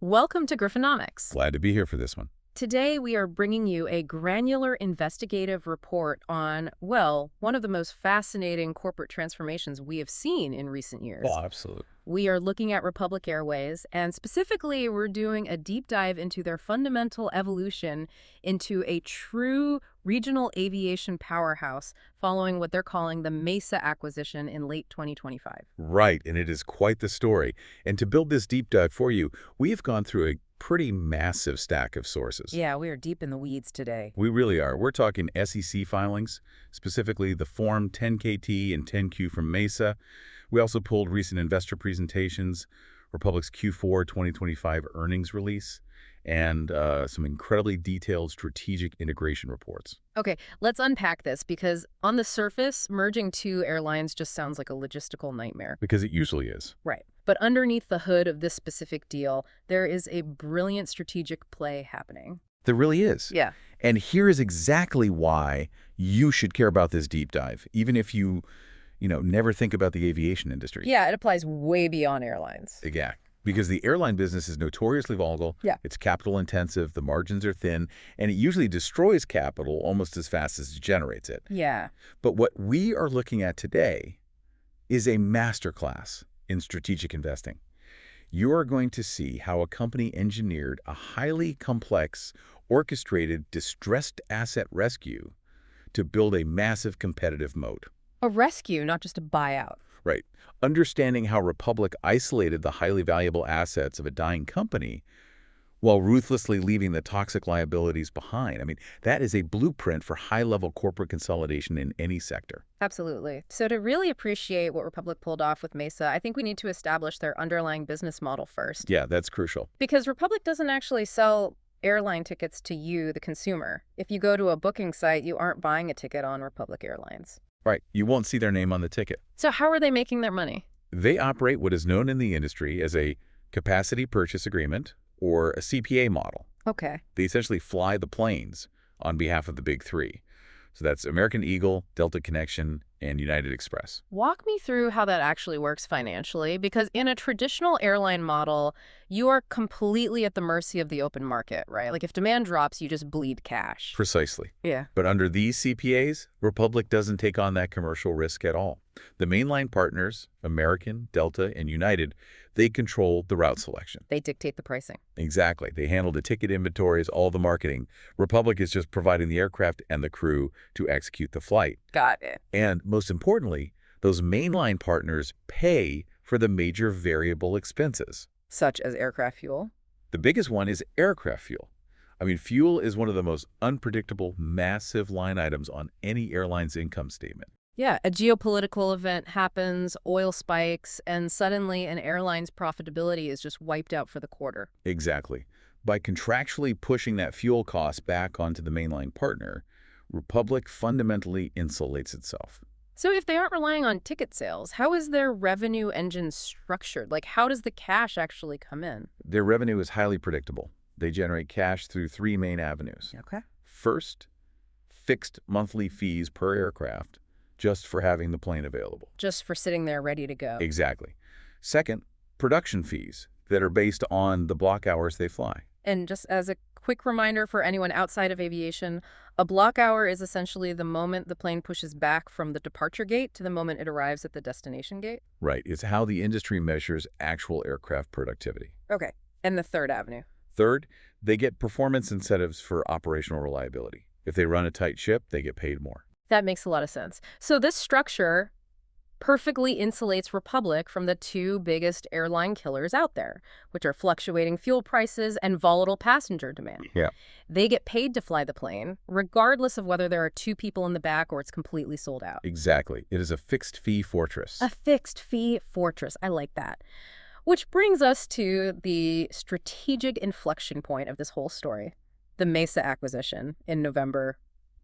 Welcome to Griffonomics. Glad to be here for this one. Today we are bringing you a granular investigative report on, well, one of the most fascinating corporate transformations we have seen in recent years. Oh, absolutely. We are looking at Republic Airways, and specifically we're doing a deep dive into their fundamental evolution into a true regional aviation powerhouse following what they're calling the Mesa acquisition in late 2025. Right, and it is quite the story. And to build this deep dive for you, we have gone through a pretty massive stack of sources. Yeah, we are deep in the weeds today. We really are. We're talking SEC filings, specifically the Form 10KT and 10Q from Mesa. We also pulled recent investor presentations, Republic's Q4 2025 earnings release, and some incredibly detailed strategic integration reports. Okay, let's unpack this because on the surface, merging two airlines just sounds like a logistical nightmare. Because it usually is. Right. But underneath the hood of this specific deal, there is a brilliant strategic play happening. There really is. Yeah. And here is exactly why you should care about this deep dive, even if you never think about the aviation industry. Yeah, it applies way beyond airlines. Yeah, because the airline business is notoriously volatile. Yeah. It's capital intensive, the margins are thin, and it usually destroys capital almost as fast as it generates it. Yeah. But what we are looking at today is a masterclass in strategic investing. You are going to see how a company engineered a highly complex, orchestrated, distressed asset rescue to build a massive competitive moat. A rescue, not just a buyout. Right. Understanding how Republic isolated the highly valuable assets of a dying company while ruthlessly leaving the toxic liabilities behind. I mean, that is a blueprint for high-level corporate consolidation in any sector. Absolutely. So to really appreciate what Republic pulled off with Mesa, I think we need to establish their underlying business model first. Yeah, that's crucial. Because Republic doesn't actually sell airline tickets to you, the consumer. If you go to a booking site, you aren't buying a ticket on Republic Airlines. Right. You won't see their name on the ticket. So how are they making their money? They operate what is known in the industry as a capacity purchase agreement or a CPA model. Okay. They essentially fly the planes on behalf of the big three. So that's American Eagle, Delta Connection, and United Express. Walk me through how that actually works financially, because in a traditional airline model, you are completely at the mercy of the open market, right? Like if demand drops, you just bleed cash. Precisely. Yeah. But under these CPAs, Republic doesn't take on that commercial risk at all. The mainline partners, American, Delta, and United, they control the route selection. They dictate the pricing. Exactly. They handle the ticket inventories, all the marketing. Republic is just providing the aircraft and the crew to execute the flight. Got it. And most importantly, those mainline partners pay for the major variable expenses. Such as aircraft fuel. The biggest one is aircraft fuel. I mean, fuel is one of the most unpredictable, massive line items on any airline's income statement. Yeah, a geopolitical event happens, oil spikes, and suddenly an airline's profitability is just wiped out for the quarter. Exactly. By contractually pushing that fuel cost back onto the mainline partner, Republic fundamentally insulates itself. So if they aren't relying on ticket sales, how is their revenue engine structured? Like, how does the cash actually come in? Their revenue is highly predictable. They generate cash through three main avenues. Okay. First, fixed monthly fees per aircraft, just for having the plane available. Just for sitting there ready to go. Exactly. Second, production fees that are based on the block hours they fly. And just as a quick reminder for anyone outside of aviation, a block hour is essentially the moment the plane pushes back from the departure gate to the moment it arrives at the destination gate. Right. It's how the industry measures actual aircraft productivity. Okay. And the third avenue. Third, they get performance incentives for operational reliability. If they run a tight ship, they get paid more. That makes a lot of sense. So this structure perfectly insulates Republic from the two biggest airline killers out there, which are fluctuating fuel prices and volatile passenger demand. Yeah. They get paid to fly the plane, regardless of whether there are two people in the back or it's completely sold out. Exactly. It is a fixed fee fortress. A fixed fee fortress. I like that. Which brings us to the strategic inflection point of this whole story, the Mesa acquisition in November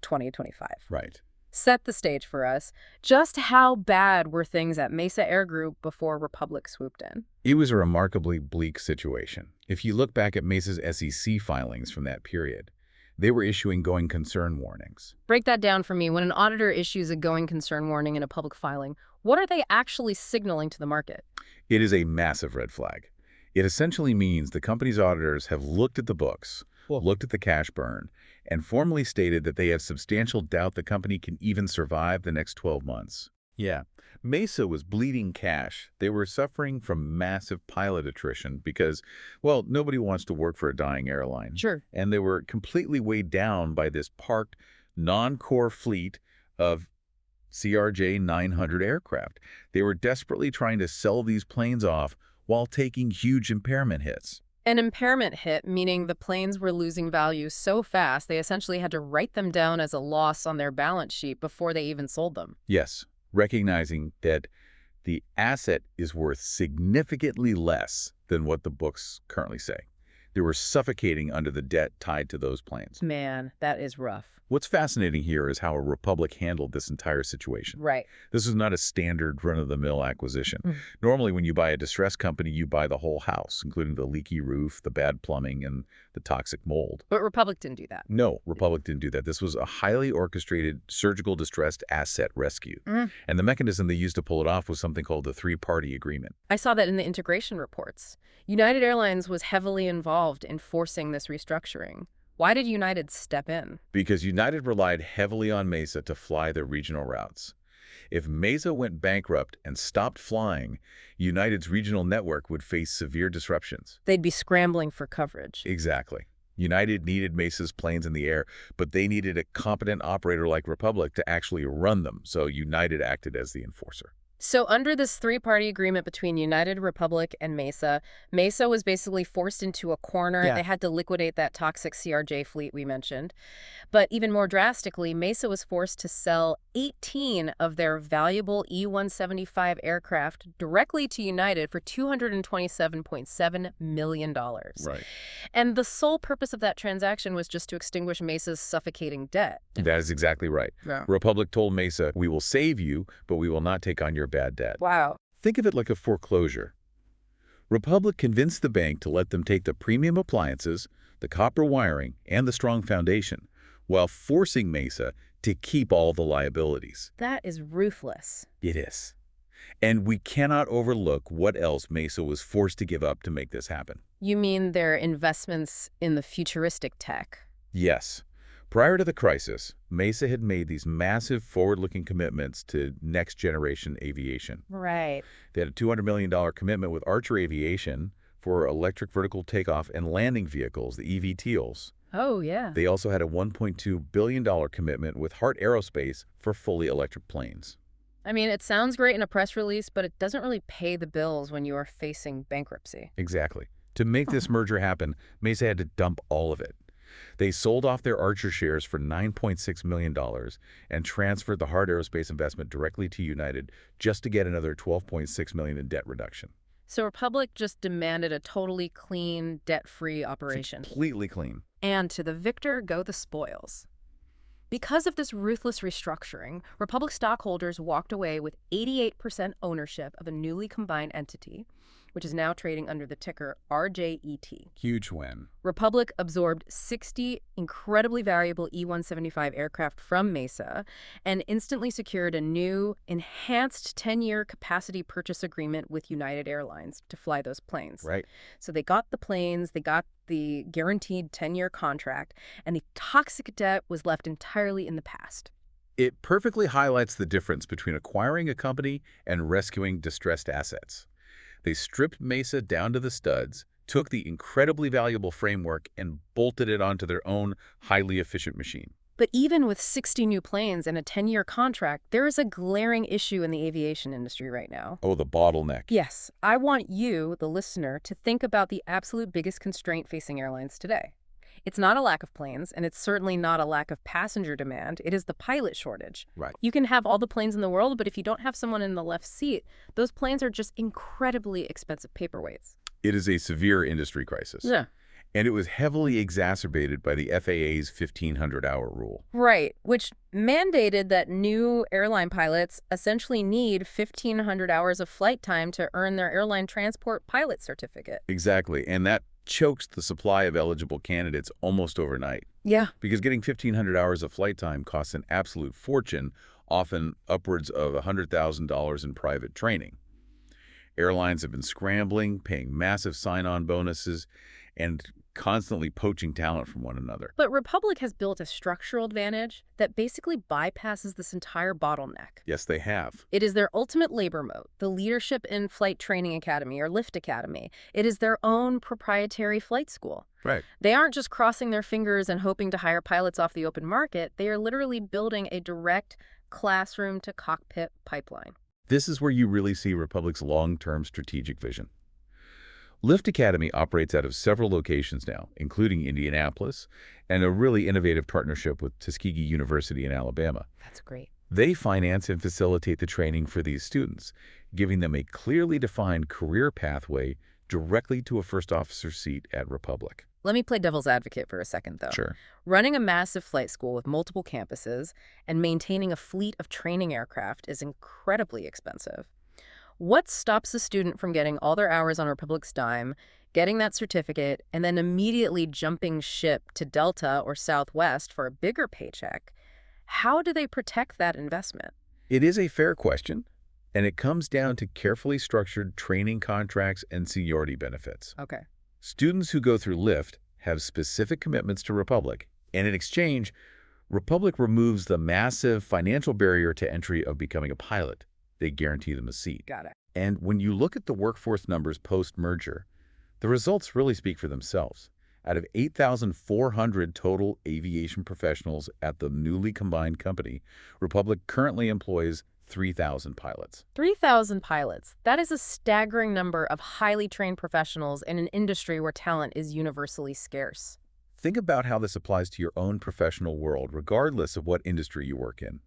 2025. Right. Set the stage for us. Just how bad were things at Mesa Air Group before Republic swooped in? It was a remarkably bleak situation. If you look back at Mesa's SEC filings from that period, they were issuing going concern warnings. Break that down for me. When an auditor issues a going concern warning in a public filing, what are they actually signaling to the market? It is a massive red flag. It essentially means the company's auditors have looked at the books, Well, looked at the cash burn, and formally stated that they have substantial doubt the company can even survive the next 12 months. Yeah, Mesa was bleeding cash. They were suffering from massive pilot attrition because, well, nobody wants to work for a dying airline. sure. And they were completely weighed down by this parked, non-core fleet of CRJ 900 aircraft. They were desperately trying to sell these planes off while taking huge impairment hits. An impairment hit, meaning the planes were losing value so fast they essentially had to write them down as a loss on their balance sheet before they even sold them. Yes, recognizing that the asset is worth significantly less than what the books currently say. They were suffocating under the debt tied to those planes. Man, that is rough. What's fascinating here is how a Republic handled this entire situation. Right. This is not a standard run-of-the-mill acquisition. Mm. Normally, when you buy a distressed company, you buy the whole house, including the leaky roof, the bad plumbing, and the toxic mold. But Republic didn't do that. No, Republic didn't do that. This was a highly orchestrated surgical distressed asset rescue. And the mechanism they used to pull it off was something called the three-party agreement. I saw that in the integration reports. United Airlines was heavily involved in forcing this restructuring. Why did United step in? Because United relied heavily on Mesa to fly their regional routes. If Mesa went bankrupt and stopped flying, United's regional network would face severe disruptions. They'd be scrambling for coverage. Exactly. United needed Mesa's planes in the air, but they needed a competent operator like Republic to actually run them, so United acted as the enforcer. So under this three-party agreement between United, Republic, and Mesa, Mesa was basically forced into a corner. Yeah. They had to liquidate that toxic CRJ fleet we mentioned. But even more drastically, Mesa was forced to sell 18 of their valuable E-175 aircraft directly to United for $227.7 million. Right. And the sole purpose of that transaction was just to extinguish Mesa's suffocating debt. That is exactly right. Yeah. Republic told Mesa, "We will save you, but we will not take on your bad debt." Wow. Think of it like a foreclosure. Republic convinced the bank to let them take the premium appliances, the copper wiring, and the strong foundation, while forcing Mesa to keep all the liabilities. That is ruthless. It is. And we cannot overlook what else Mesa was forced to give up to make this happen. You mean their investments in the futuristic tech? Yes. Prior to the crisis, Mesa had made these massive forward-looking commitments to next-generation aviation. Right. They had a $200 million commitment with Archer Aviation for electric vertical takeoff and landing vehicles, the eVTOLs. Oh, yeah. They also had a $1.2 billion commitment with Heart Aerospace for fully electric planes. I mean, it sounds great in a press release, but it doesn't really pay the bills when you are facing bankruptcy. Exactly. To make this merger happen, Mesa had to dump all of it. They sold off their Archer shares for $9.6 million and transferred the Heart Aerospace investment directly to United just to get another $12.6 million in debt reduction. So Republic just demanded a totally clean, debt-free operation. Completely clean. And to the victor go the spoils. Because of this ruthless restructuring, Republic stockholders walked away with 88% ownership of a newly combined entity, which is now trading under the ticker RJET. Huge win. Republic absorbed 60 incredibly valuable E-175 aircraft from Mesa and instantly secured a new, enhanced 10-year capacity purchase agreement with United Airlines to fly those planes. Right. So they got the planes, they got the guaranteed 10-year contract, and the toxic debt was left entirely in the past. It perfectly highlights the difference between acquiring a company and rescuing distressed assets. They stripped Mesa down to the studs, took the incredibly valuable framework, and bolted it onto their own highly efficient machine. But even with 60 new planes and a 10-year contract, there is a glaring issue in the aviation industry right now. Oh, the bottleneck. Yes, I want you, the listener, to think about the absolute biggest constraint facing airlines today. It's not a lack of planes, and it's certainly not a lack of passenger demand. It is the pilot shortage. Right. You can have all the planes in the world, but if you don't have someone in the left seat, those planes are just incredibly expensive paperweights. It is a severe industry crisis. Yeah. And it was heavily exacerbated by the FAA's 1,500-hour rule. Right, which mandated that new airline pilots essentially need 1,500 hours of flight time to earn their airline transport pilot certificate. Exactly. And that chokes the supply of eligible candidates almost overnight. Yeah. Because getting 1,500 hours of flight time costs an absolute fortune, often upwards of $100,000 in private training. Airlines have been scrambling, paying massive sign-on bonuses, and constantly poaching talent from one another. But Republic has built a structural advantage that basically bypasses this entire bottleneck. Yes, they have. It is their ultimate labor moat, the Leadership in Flight Training Academy, or LIFT Academy. It is their own proprietary flight school. Right. They aren't just crossing their fingers and hoping to hire pilots off the open market. They are literally building a direct classroom-to-cockpit pipeline. This is where you really see Republic's long-term strategic vision. LIFT Academy operates out of several locations now, including Indianapolis, and a really innovative partnership with Tuskegee University in Alabama. That's great. They finance and facilitate the training for these students, giving them a clearly defined career pathway directly to a first officer seat at Republic. Let me play devil's advocate for a second, though. Sure. Running a massive flight school with multiple campuses and maintaining a fleet of training aircraft is incredibly expensive. What stops a student from getting all their hours on Republic's dime, getting that certificate, and then immediately jumping ship to Delta or Southwest for a bigger paycheck? How do they protect that investment? It is a fair question, and it comes down to carefully structured training contracts and seniority benefits. Okay. Students who go through LIFT have specific commitments to Republic, and in exchange, Republic removes the massive financial barrier to entry of becoming a pilot. They guarantee them a seat. Got it. And when you look at the workforce numbers post-merger, the results really speak for themselves. Out of 8,400 total aviation professionals at the newly combined company, Republic currently employs 3,000 pilots. 3,000 pilots. That is a staggering number of highly trained professionals in an industry where talent is universally scarce. Think about how this applies to your own professional world, regardless of what industry you work in.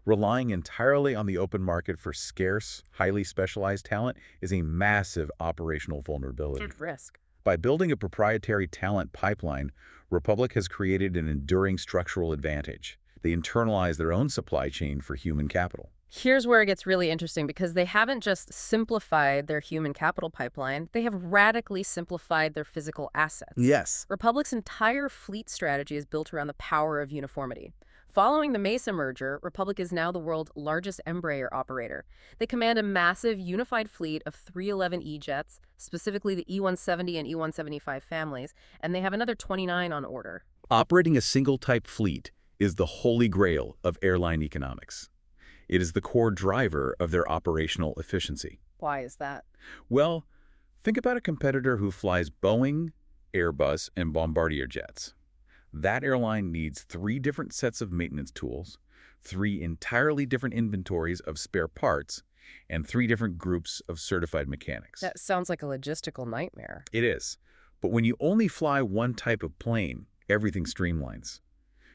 Relying entirely on the open market for scarce, highly specialized talent is a massive operational vulnerability. Huge risk. By building a proprietary talent pipeline, Republic has created an enduring structural advantage. They internalize their own supply chain for human capital. Here's where it gets really interesting, because they haven't just simplified their human capital pipeline, they have radically simplified their physical assets. Yes. Republic's entire fleet strategy is built around the power of uniformity. Following the Mesa merger, Republic is now the world's largest Embraer operator. They command a massive unified fleet of 311 jets, specifically the E-170 and E-175 families, and they have another 29 on order. Operating a single-type fleet is the holy grail of airline economics. It is the core driver of their operational efficiency. Why is that? Well, think about a competitor who flies Boeing, Airbus, and Bombardier jets. That airline needs 3 different sets of maintenance tools, 3 entirely different inventories of spare parts, and 3 different groups of certified mechanics. That sounds like a logistical nightmare. It is. But when you only fly one type of plane, everything streamlines.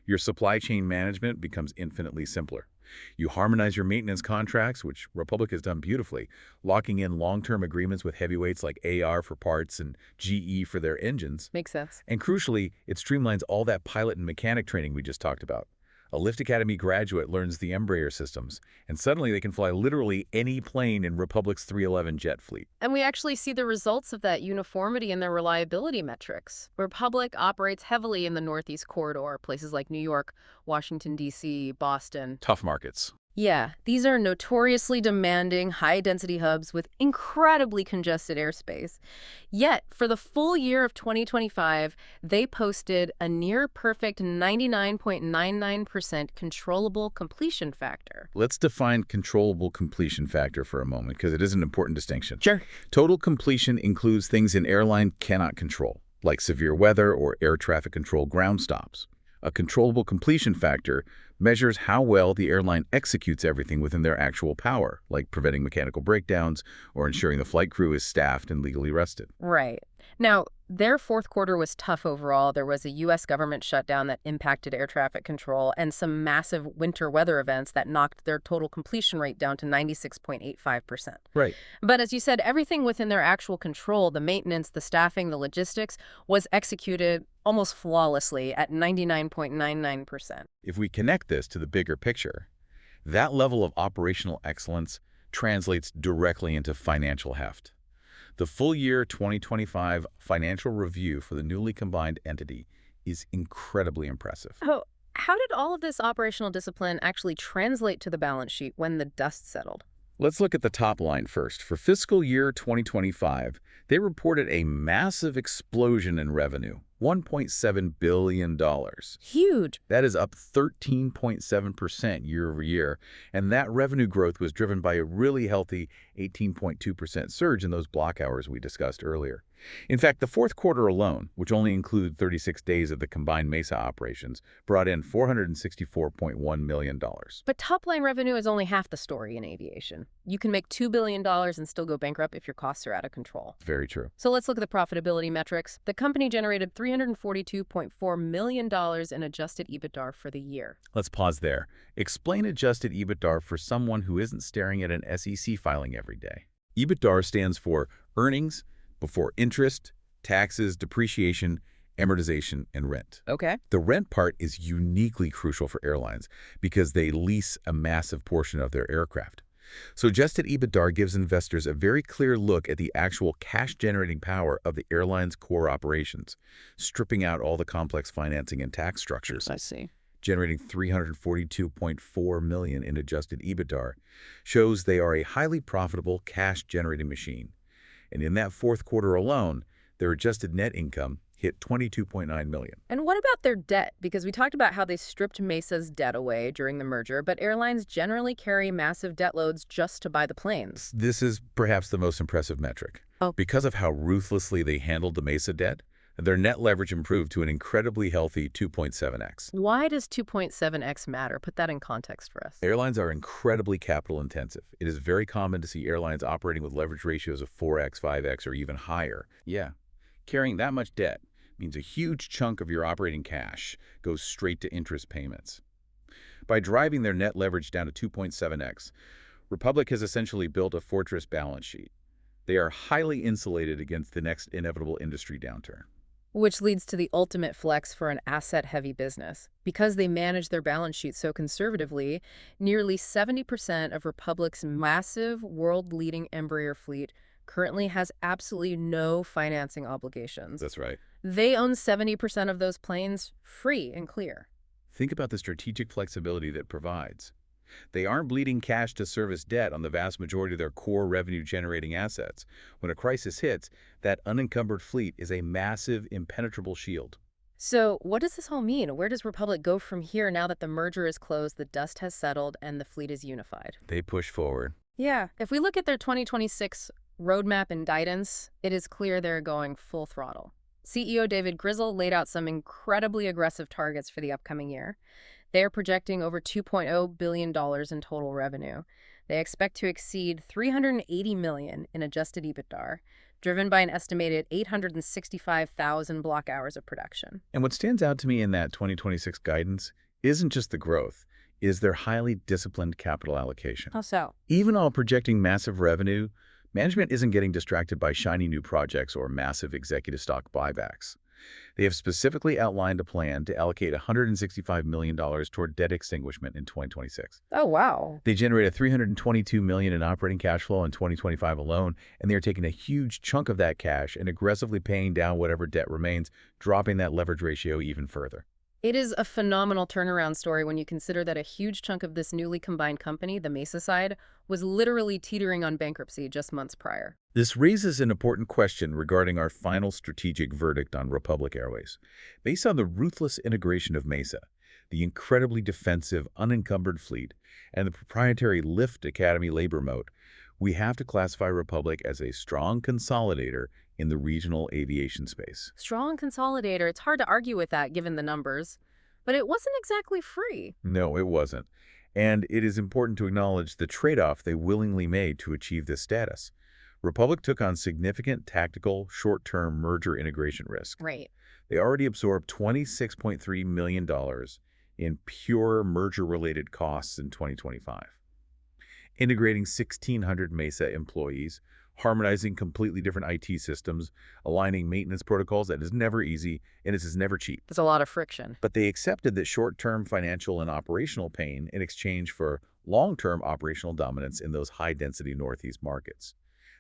Your supply chain management becomes infinitely simpler. You harmonize your maintenance contracts, which Republic has done beautifully, locking in long-term agreements with heavyweights like AR for parts and GE for their engines. Makes sense. And crucially, it streamlines all that pilot and mechanic training we just talked about. A LIFT Academy graduate learns the Embraer systems, and suddenly they can fly literally any plane in Republic's 311 jet fleet. And we actually see the results of that uniformity in their reliability metrics. Republic operates heavily in the Northeast Corridor, places like New York, Washington, D.C., Boston. Tough markets. Yeah, these are notoriously demanding, high-density hubs with incredibly congested airspace. Yet, for the full year of 2025, they posted a near-perfect 99.99% controllable completion factor. Let's define controllable completion factor for a moment, because it is an important distinction. Sure. Total completion includes things an airline cannot control, like severe weather or air traffic control ground stops. A controllable completion factor measures how well the airline executes everything within their actual power, like preventing mechanical breakdowns or ensuring the flight crew is staffed and legally rested. Right. Now, their fourth quarter was tough overall. There was a U.S. government shutdown that impacted air traffic control and some massive winter weather events that knocked their total completion rate down to 96.85%. Right. But as you said, everything within their actual control, the maintenance, the staffing, the logistics, was executed almost flawlessly at 99.99%. If we connect this to the bigger picture, that level of operational excellence translates directly into financial heft. The full year 2025 financial review for the newly combined entity is incredibly impressive. Oh, how did all of this operational discipline actually translate to the balance sheet when the dust settled? Let's look at the top line first. For fiscal year 2025, they reported a massive explosion in revenue, $1.7 billion. Huge. That is up 13.7% year over year, and that revenue growth was driven by a really healthy 18.2% surge in those block hours we discussed earlier. In fact, the fourth quarter alone, which only included 36 days of the combined Mesa operations, brought in $464.1 million. But top-line revenue is only half the story in aviation. You can make $2 billion and still go bankrupt if your costs are out of control. Very true. So let's look at the profitability metrics. The company generated $342.4 million in adjusted EBITDA for the year. Let's pause there. Explain adjusted EBITDA for someone who isn't staring at an SEC filing every day. EBITDA stands for earnings before interest, taxes, depreciation, amortization, and rent. Okay. The rent part is uniquely crucial for airlines because they lease a massive portion of their aircraft. So adjusted EBITDA gives investors a very clear look at the actual cash-generating power of the airline's core operations, stripping out all the complex financing and tax structures. I see. Generating $342.4 million in adjusted EBITDA shows they are a highly profitable cash-generating machine. And in that fourth quarter alone, their adjusted net income hit $22.9 million. And what about their debt? Because we talked about how they stripped Mesa's debt away during the merger, but airlines generally carry massive debt loads just to buy the planes. This is perhaps the most impressive metric. Oh. Because of how ruthlessly they handled the Mesa debt, their net leverage improved to an incredibly healthy 2.7x. Why does 2.7x matter? Put that in context for us. Airlines are incredibly capital intensive. It is very common to see airlines operating with leverage ratios of 4x, 5x, or even higher. Yeah, carrying that much debt means a huge chunk of your operating cash goes straight to interest payments. By driving their net leverage down to 2.7x, Republic has essentially built a fortress balance sheet. They are highly insulated against the next inevitable industry downturn. Which leads to the ultimate flex for an asset-heavy business. Because they manage their balance sheet so conservatively, nearly 70% of Republic's massive, world-leading Embraer fleet currently has absolutely no financing obligations. That's right. They own 70% of those planes free and clear. Think about the strategic flexibility that provides. They aren't bleeding cash to service debt on the vast majority of their core revenue-generating assets. When a crisis hits, that unencumbered fleet is a massive, impenetrable shield. So what does this all mean? Where does Republic go from here now that the merger is closed, the dust has settled, and the fleet is unified? They push forward. Yeah. If we look at their 2026 roadmap and guidance, it is clear they're going full throttle. CEO David Grizzle laid out some incredibly aggressive targets for the upcoming year. They are projecting over $2.0 billion in total revenue. They expect to exceed $380 million in adjusted EBITDA, driven by an estimated 865,000 block hours of production. And what stands out to me in that 2026 guidance isn't just the growth, is their highly disciplined capital allocation. How so? Even while projecting massive revenue, management isn't getting distracted by shiny new projects or massive executive stock buybacks. They have specifically outlined a plan to allocate $165 million toward debt extinguishment in 2026. Oh, wow. They generated $322 million in operating cash flow in 2025 alone, and they are taking a huge chunk of that cash and aggressively paying down whatever debt remains, dropping that leverage ratio even further. It is a phenomenal turnaround story when you consider that a huge chunk of this newly combined company, the Mesa side, was literally teetering on bankruptcy just months prior. This raises an important question regarding our final strategic verdict on Republic Airways. Based on the ruthless integration of Mesa, the incredibly defensive, unencumbered fleet, and the proprietary Lift Academy labor moat, we have to classify Republic as a strong consolidator in the regional aviation space. Strong consolidator. It's hard to argue with that given the numbers. But it wasn't exactly free. No, it wasn't. And it is important to acknowledge the trade-off they willingly made to achieve this status. Republic took on significant tactical, short-term merger integration risk. Right. They already absorbed $26.3 million in pure merger-related costs in 2025. Integrating 1,600 Mesa employees, harmonizing completely different IT systems, aligning maintenance protocols, that is never easy, and it is never cheap. There's a lot of friction. But they accepted that short-term financial and operational pain in exchange for long-term operational dominance in those high-density Northeast markets.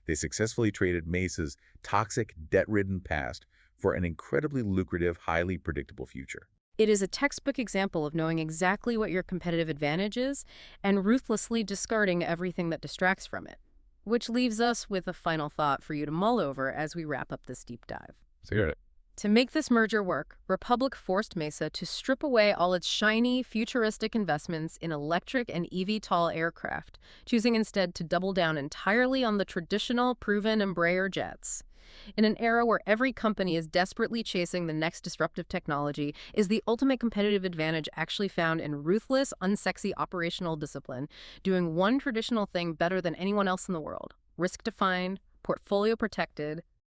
They successfully traded Mesa's toxic, debt-ridden past for an incredibly lucrative, highly predictable future. It is a textbook example of knowing exactly what your competitive advantage is and ruthlessly discarding everything that distracts from it. Which leaves us with a final thought for you to mull over as we wrap up this deep dive. So here it is. To make this merger work, Republic forced Mesa to strip away all its shiny, futuristic investments in electric and eVTOL aircraft, choosing instead to double down entirely on the traditional, proven Embraer jets. In an era where every company is desperately chasing the next disruptive technology, is the ultimate competitive advantage actually found in ruthless, unsexy operational discipline, doing one traditional thing better than anyone else in the world. Risk-defined, portfolio protected,